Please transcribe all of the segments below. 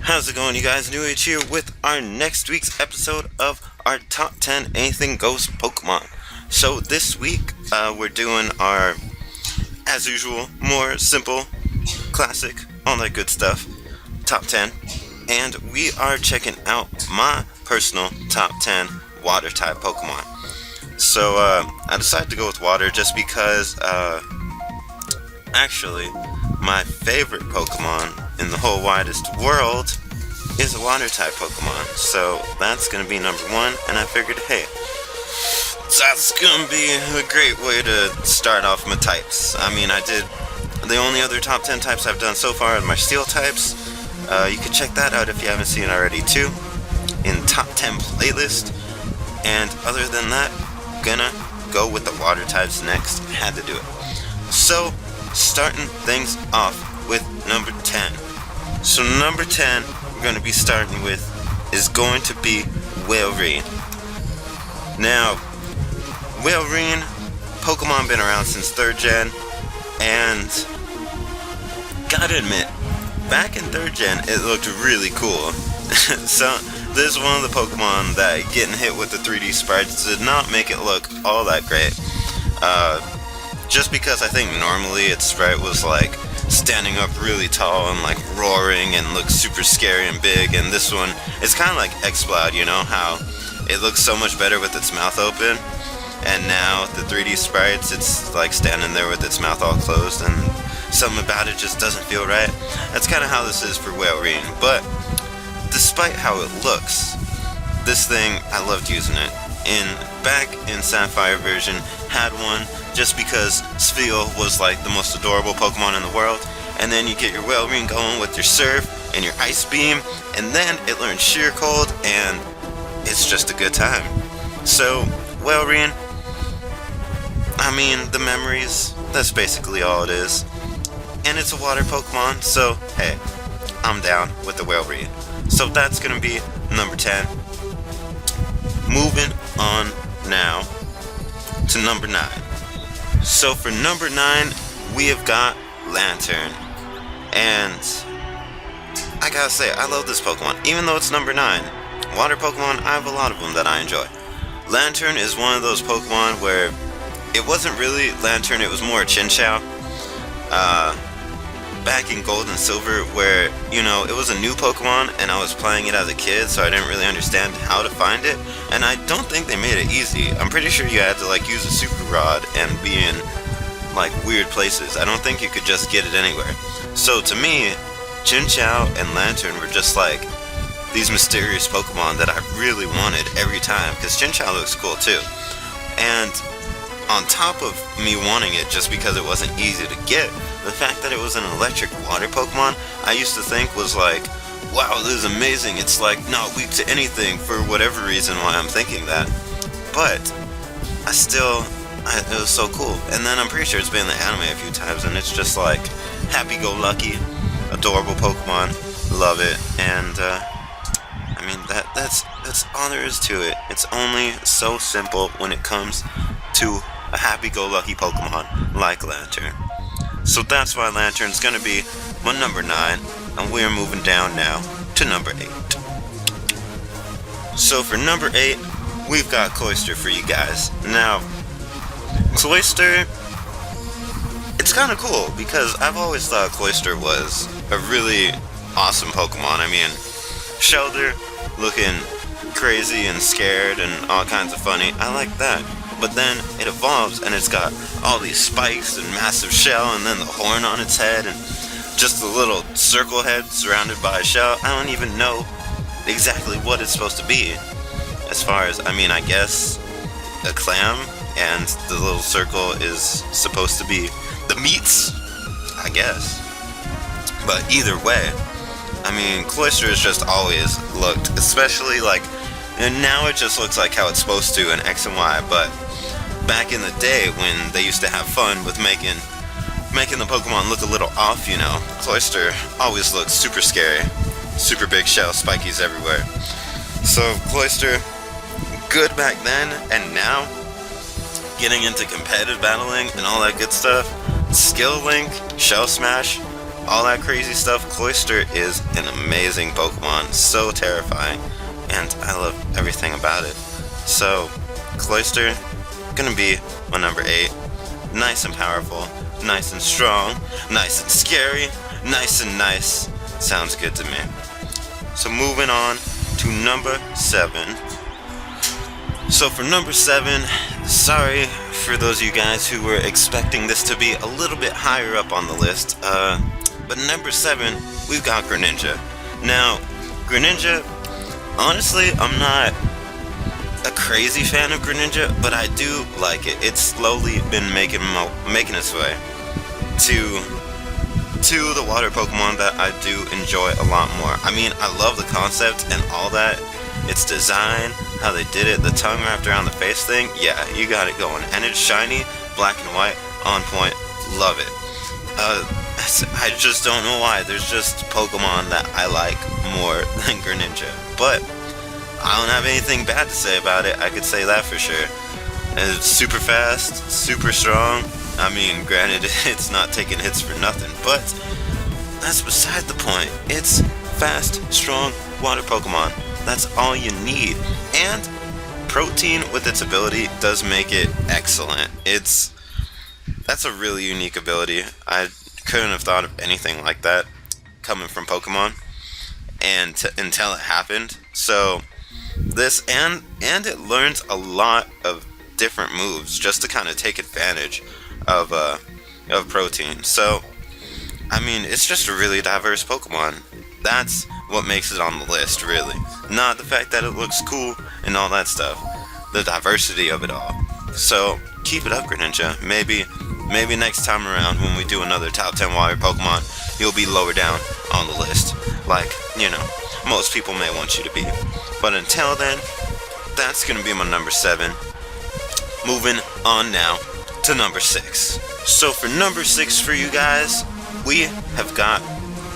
How's it going, you guys? NewAge here with our next week's episode of our top 10 anything goes Pokemon. So this week we're doing our, as usual, more simple, classic, all that good stuff, top 10. And we are checking out my personal top 10 water type Pokemon. So I decided to go with water just because actually my favorite Pokemon in the whole widest world is a water type Pokemon. So that's going to be number one, and I figured, hey, that's going to be a great way to start off my types. I mean, the only other top 10 types I've done so far are my steel types. You can check that out if you haven't seen it already too, in top 10 playlist. And other than that, gonna go with the water types next. Had to do it. So, starting things off with number 10. So number 10 we're going to be starting with is going to be Whalreen. Now, Whalreen, Pokemon been around since 3rd gen, and gotta admit, back in 3rd gen it looked really cool. So this is one of the Pokemon that getting hit with the 3D sprites did not make it look all that great. Just because I think normally its sprite was like standing up really tall and like roaring and looks super scary and big, and this one, it's kind of like Exploud, you know, how it looks so much better with its mouth open, and now the 3D sprites, it's like standing there with its mouth all closed, and something about it just doesn't feel right. That's kind of how this is for Whalreen. But despite how it looks, this thing, I loved using it. Back in Sapphire version, had one just because Spheal was like the most adorable Pokemon in the world, and then you get your Whalreen going with your Surf and your Ice Beam, and then it learns Sheer Cold, and it's just a good time. So, Whalreen, I mean, the memories, that's basically all it is. And it's a water Pokemon, so hey, I'm down with the Whalreen. So that's gonna be number 10. Moving on now to number 9. So for number 9, we have got Lantern. And I gotta say, I love this Pokemon, even though it's number 9. Water Pokemon, I have a lot of them that I enjoy. Lantern is one of those Pokemon where it wasn't really Lantern, it was more Chinchou. Back in Gold and Silver, where, you know, it was a new Pokemon and I was playing it as a kid, so I didn't really understand how to find it, and I don't think they made it easy. I'm pretty sure you had to like use a Super Rod and be in like weird places. I don't think you could just get it anywhere. So to me, Chinchou and Lantern were just like these mysterious Pokemon that I really wanted every time, because Chinchou looks cool too. And on top of me wanting it just because it wasn't easy to get, the fact that it was an electric water Pokemon, I used to think was like, wow, this is amazing, it's like not weak to anything, for whatever reason why I'm thinking that. But it was so cool. And then I'm pretty sure it's been in the anime a few times, and it's just like happy-go-lucky, adorable Pokemon, love it. And I mean, that's all there is to it. It's only so simple when it comes to a happy-go-lucky Pokemon like Lantern. So that's why Lantern's gonna be my number 9, and we're moving down now to number 8. So for number 8, we've got Cloyster for you guys. Now, Cloyster, it's kinda cool, because I've always thought Cloyster was a really awesome Pokemon. I mean, Shellder, looking crazy and scared and all kinds of funny, I like that. But then it evolves and it's got all these spikes and massive shell, and then the horn on its head, and just a little circle head surrounded by a shell. I don't even know exactly what it's supposed to be. As far as, I mean, I guess a clam, and the little circle is supposed to be the meats, I guess. But either way, I mean, Cloyster has just always looked, especially like, and now it just looks like how it's supposed to in X and Y, but back in the day when they used to have fun with making the Pokemon look a little off, you know, Cloyster always looked super scary. Super big shell, spikies everywhere. So Cloyster, good back then, and now, getting into competitive battling and all that good stuff, Skill Link, Shell Smash, all that crazy stuff, Cloyster is an amazing Pokemon, so terrifying, and I love everything about it. So, Cloyster, gonna be my number 8. Nice and powerful, nice and strong, nice and scary, nice and nice. Sounds good to me. So moving on to number 7. So for number 7, sorry for those of you guys who were expecting this to be a little bit higher up on the list, but number 7, we've got Greninja. Now, Greninja, honestly, I'm not a crazy fan of Greninja, but I do like it. It's slowly been making its way to the water Pokemon that I do enjoy a lot more. I mean, I love the concept and all that. Its design, how they did it, the tongue wrapped around the face thing, yeah, you got it going. And it's shiny, black and white, on point, love it. I just don't know why. There's just Pokemon that I like more than Greninja. But I don't have anything bad to say about it, I could say that for sure. It's super fast, super strong. I mean, granted, it's not taking hits for nothing, but that's beside the point. It's fast, strong, water Pokemon. That's all you need. And Protein with its ability does make it excellent. That's a really unique ability. I couldn't have thought of anything like that coming from Pokemon until it happened. So this and it learns a lot of different moves just to kind of take advantage of Protein. So I mean, it's just a really diverse Pokemon. That's what makes it on the list, really. Not the fact that it looks cool and all that stuff. The diversity of it all. So keep it up, Greninja. Maybe next time around when we do another top 10 water Pokemon, you'll be lower down on the list. Like, you know, most people may want you to be. But until then, that's gonna be my number 7. Moving on now to number 6. So for number 6 for you guys, we have got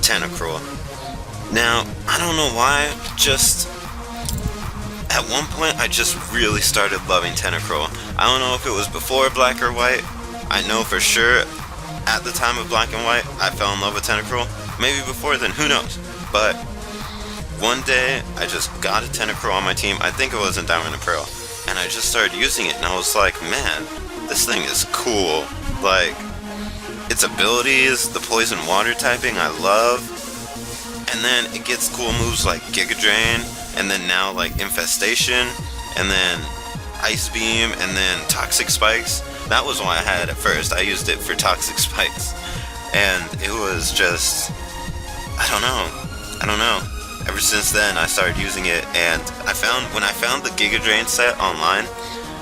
Tentacruel. Now, I don't know why, just at one point I just really started loving Tentacruel. I don't know if it was before Black or White. I know for sure at the time of Black and White I fell in love with Tentacruel. Maybe before then, who knows? But one day I just got a Tentacruel on my team. I think it was in Diamond and Pearl. And I just started using it and I was like, man, this thing is cool. Like, its abilities, the poison water typing I love. And then it gets cool moves like Giga Drain, and then now like Infestation, and then Ice Beam, and then Toxic Spikes. That was why I had it at first. I used it for Toxic Spikes. And it was just, I don't know. Ever since then I started using it, and when I found the Giga Drain set online,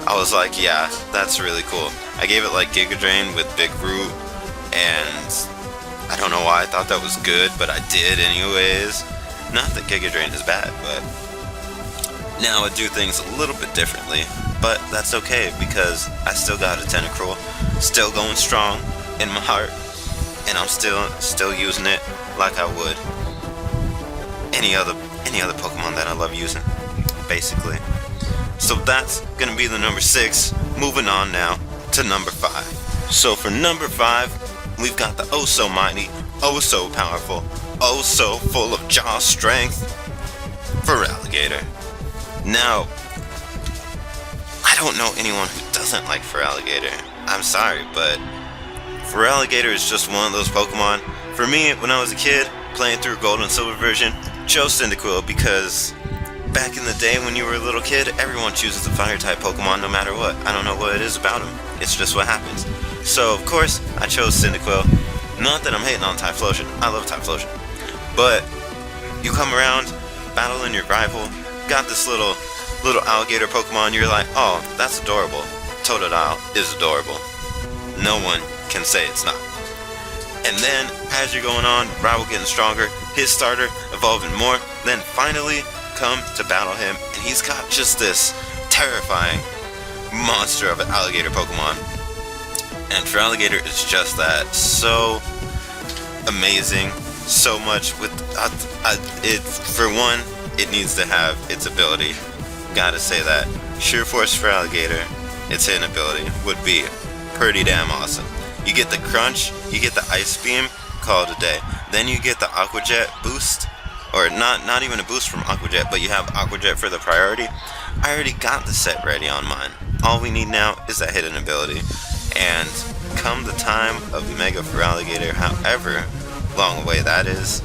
I was like, yeah, that's really cool. I gave it like Giga Drain with Big Root, and I don't know why I thought that was good, but I did anyways. Not that Giga Drain is bad, but now I do things a little bit differently. But that's okay, because I still got a Tentacruel, still going strong in my heart, and I'm still using it like I would any other Pokemon that I love using, basically. So that's gonna be the number 6. Moving on now to number 5. So for number 5, we've got the oh so mighty, oh so powerful, oh so full of jaw strength, Feraligatr. Now, I don't know anyone who doesn't like Feraligatr. I'm sorry, but Feraligatr is just one of those Pokemon. For me, when I was a kid, playing through Gold and Silver version, chose Cyndaquil because back in the day when you were a little kid, everyone chooses a Fire-type Pokemon no matter what. I don't know what it is about them. It's just what happens. So, of course, I chose Cyndaquil. Not that I'm hating on Typhlosion. I love Typhlosion. But you come around, battling your rival, got this little alligator Pokemon, you're like, oh, that's adorable. Totodile is adorable. No one can say it's not. And then, as you're going on, rival getting stronger, his starter evolving more, then finally come to battle him, and he's got just this terrifying monster of an alligator Pokemon. And Feraligatr is just that. So amazing. So much with it. For one, it needs to have its ability. Gotta say that. Sheer Force Feraligatr its hidden ability would be pretty damn awesome. You get the Crunch, you get the Ice Beam, call it a day. Then you get the Aqua Jet boost, or not even a boost from Aqua Jet, but you have Aqua Jet for the priority. I already got the set ready on mine. All we need now is that hidden ability. And come the time of Mega Feraligatr, however long away that is,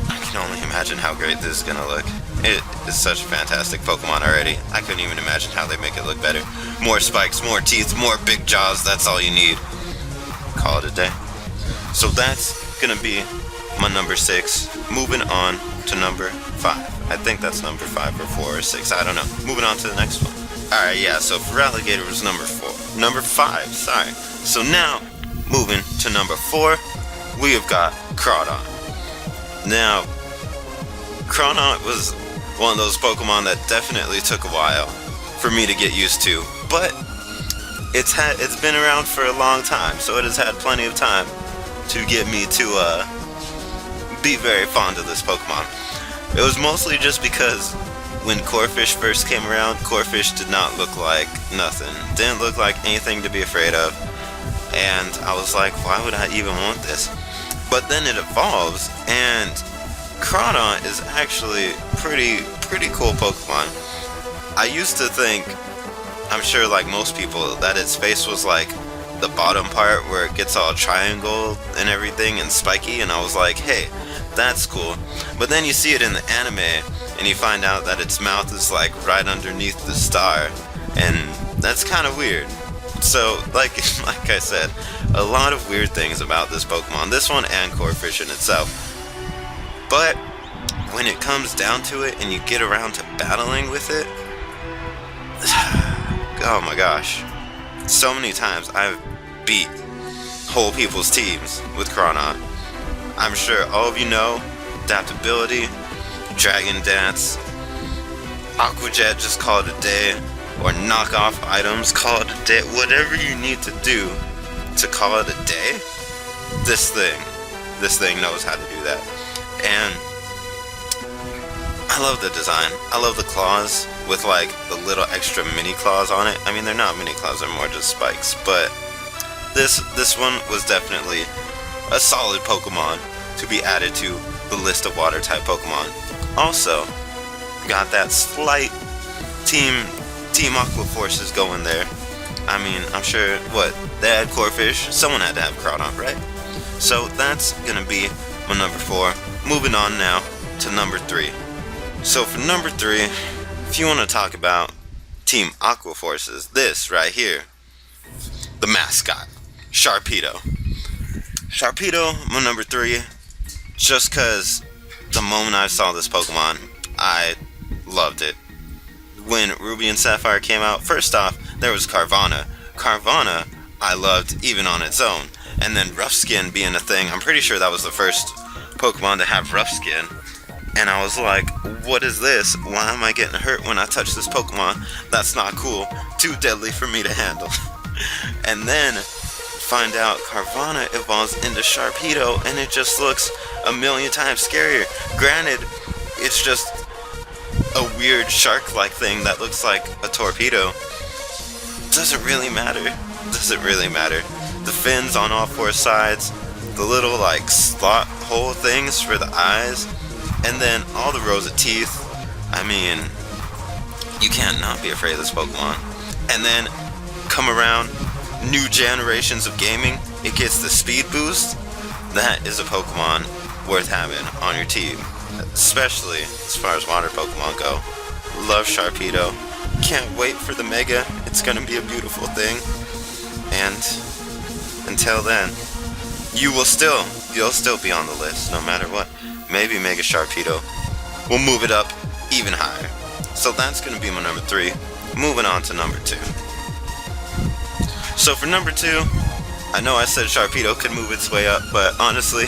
I can only imagine how great this is gonna look. It is such a fantastic Pokemon already. I couldn't even imagine how they make it look better. More spikes, more teeth, more big jaws, that's all you need. Call it a day. So that's gonna be my number 6. Moving on to number 5. I think that's number 5 or 4 or 6, I don't know. Moving on to the next one. Alright, yeah, so Feraligatr was number 4. Number 5, sorry. So now, moving to number 4, we have got Crawdaunt. Now, Crawdaunt was one of those Pokemon that definitely took a while for me to get used to, but it's been around for a long time, so it has had plenty of time to get me to be very fond of this Pokemon. It was mostly just because when Corphish first came around, Corphish did not look like nothing. Didn't look like anything to be afraid of. And I was like, why would I even want this? But then it evolves, and Crawdaunt is actually pretty cool Pokemon. I used to think, I'm sure like most people, that its face was like the bottom part where it gets all triangle and everything and spiky, and I was like, hey, that's cool. But then you see it in the anime, and you find out that its mouth is like right underneath the star, and that's kind of weird. So like I said, a lot of weird things about this Pokemon, this one and Corphish in itself. But when it comes down to it and you get around to battling with it, oh my gosh, so many times I've beat whole people's teams with Crawdaunt. I'm sure all of you know Adaptability, Dragon Dance, Aqua Jet, just call it a day, or knock off items, call it a day. Whatever you need to do to call it a day, this thing knows how to do that. And I love the design. I love the claws with like the little extra mini claws on it. I mean, they're not mini claws, they're more just spikes, but this one was definitely a solid Pokemon to be added to the list of water type Pokemon. Also, got that slight Team Aqua Forces going there. I mean, I'm sure, they had Corphish, someone had to have Crawdaunt, right? So that's gonna be my number 4. Moving on now to number 3. So for number 3, if you want to talk about Team Aqua Forces, this right here, the mascot, Sharpedo. Sharpedo, my number 3, just because the moment I saw this Pokemon, I loved it. When Ruby and Sapphire came out, first off, there was Carvanha. Carvanha, I loved even on its own. And then Rough Skin being a thing, I'm pretty sure that was the first Pokemon to have Rough Skin. And I was like, what is this? Why am I getting hurt when I touch this Pokemon? That's not cool. Too deadly for me to handle. And then find out Carvanha evolves into Sharpedo, and it just looks a million times scarier. Granted, it's just a weird shark-like thing that looks like a torpedo. Doesn't really matter. Doesn't really matter. The fins on all 4 sides, the little like slot hole things for the eyes, and then all the rows of teeth. I mean, you can't not be afraid of this Pokemon. And then come around new generations of gaming, it gets the speed boost. That is a Pokemon worth having on your team, especially as far as water Pokemon go. Love Sharpedo. Can't wait for the Mega. It's gonna be a beautiful thing. And until then, you'll still be on the list no matter what. Maybe Mega Sharpedo will move it up even higher. So that's gonna be my number 3. Moving on to number 2. So for number 2, I know I said Sharpedo could move its way up, but honestly,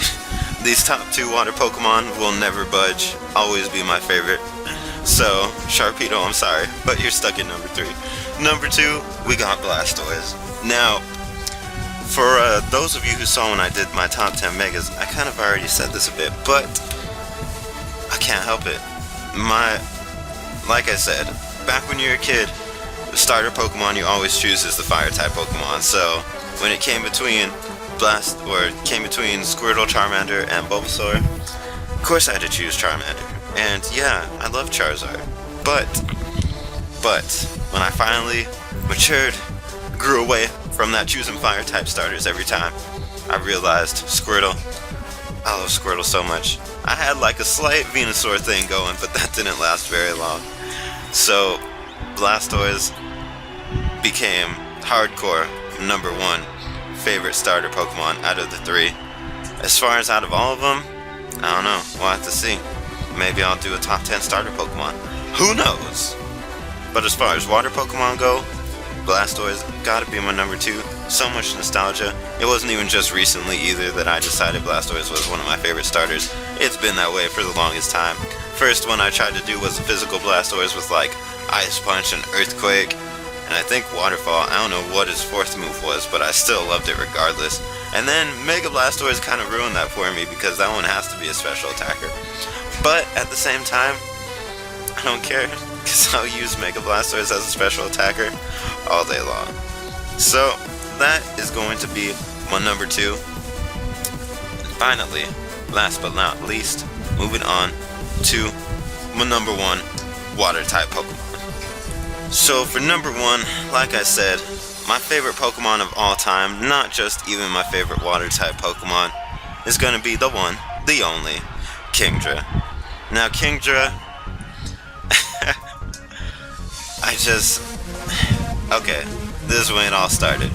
these top 2 water Pokemon will never budge. Always be my favorite. So, Sharpedo, I'm sorry, but you're stuck in number 3. Number 2, we got Blastoise. Now, for those of you who saw when I did my top 10 Megas, I kind of already said this a bit, but I can't help it. Like I said, back when you were a kid, the starter Pokemon you always choose is the fire type Pokemon. So when it came between Squirtle, Charmander, and Bulbasaur, of course I had to choose Charmander. And yeah, I love Charizard. But when I finally matured, grew away from that choosing fire type starters every time, I realized Squirtle. I love Squirtle so much. I had like a slight Venusaur thing going, but that didn't last very long. So Blastoise became hardcore number 1 favorite starter Pokemon out of the 3. As far as out of all of them, I don't know. We'll have to see. Maybe I'll do a top 10 starter Pokemon. Who knows? But as far as water Pokemon go, Blastoise gotta be my number 2. So much nostalgia. It wasn't even just recently either that I decided Blastoise was one of my favorite starters. It's been that way for the longest time. First one I tried to do was a physical Blastoise with like Ice Punch and Earthquake, and I think Waterfall. I don't know what his 4th move was, but I still loved it regardless. And then Mega Blastoise kind of ruined that for me because that one has to be a special attacker. But at the same time, I don't care, because I'll use Mega Blastoise as a special attacker all day long. So that is going to be my number 2. And finally, last but not least, moving on to my number 1 water type Pokemon. So for number 1, like I said, my favorite Pokemon of all time, not just even my favorite water type Pokemon, is going to be the one, the only, Kingdra. Now Kingdra, okay, this is when it all started.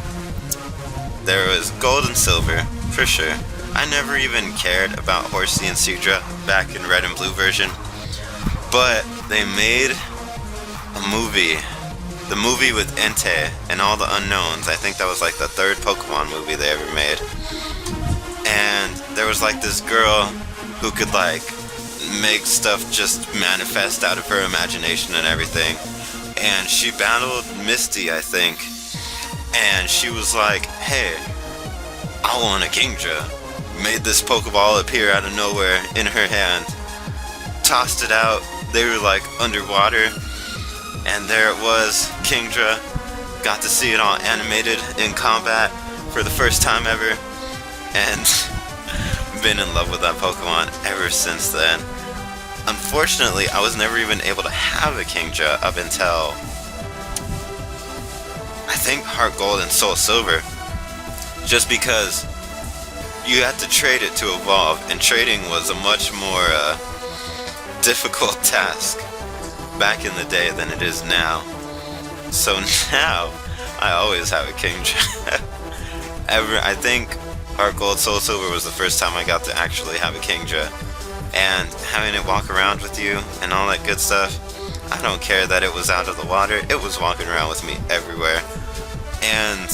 There was Gold and Silver, for sure. I never even cared about Horsey and Seadra back in Red and Blue version, but they made a movie. The movie with Entei and all the unknowns. I think that was like the 3rd Pokemon movie they ever made. And there was like this girl who could like make stuff just manifest out of her imagination and everything. And she battled Misty, I think. And she was like, hey, I want a Kingdra. Made this Pokeball appear out of nowhere in her hand. Tossed it out. They were like underwater. And there it was, Kingdra. Got to see it all animated in combat for the first time ever. And been in love with that Pokemon ever since then. Unfortunately, I was never even able to have a Kingdra up until I think Heart Gold and Soul Silver. Just because you had to trade it to evolve, and trading was a much more difficult task back in the day than it is now. So now I always have a Kingdra. I think Heart Gold Soul Silver was the first time I got to actually have a Kingdra, and having it walk around with you and all that good stuff. I don't care that it was out of the water, it was walking around with me everywhere. And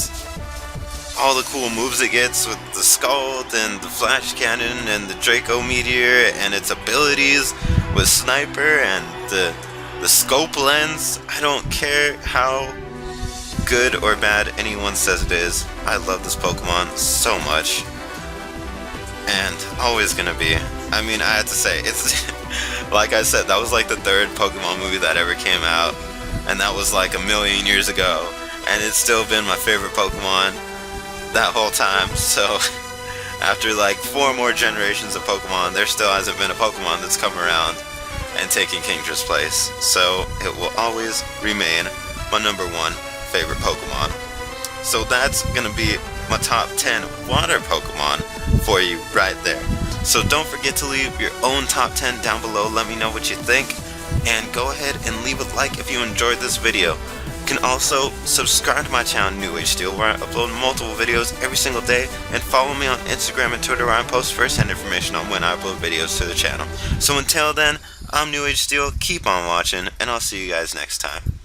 all the cool moves it gets with the Scald and the Flash Cannon and the Draco Meteor and its abilities with Sniper and the Scope Lens. I don't care how good or bad anyone says it is. I love this Pokemon so much. And always gonna be. I mean, I have to say, it's like I said, that was like the 3rd Pokemon movie that ever came out. And that was like a million years ago. And it's still been my favorite Pokemon that whole time. So after like 4 more generations of Pokemon, there still hasn't been a Pokemon that's come around and taking Kingdra's place. So it will always remain my number 1 favorite Pokemon. So that's gonna be my top 10 water Pokemon for you right there. So don't forget to leave your own top 10 down below. Let me know what you think, and go ahead and leave a like if you enjoyed this video. You can also subscribe to my channel NewAgeSteel, where I upload multiple videos every single day, and follow me on Instagram and Twitter, where I post first-hand information on when I upload videos to the channel. So until then, I'm NewAgeSteel, keep on watching, and I'll see you guys next time.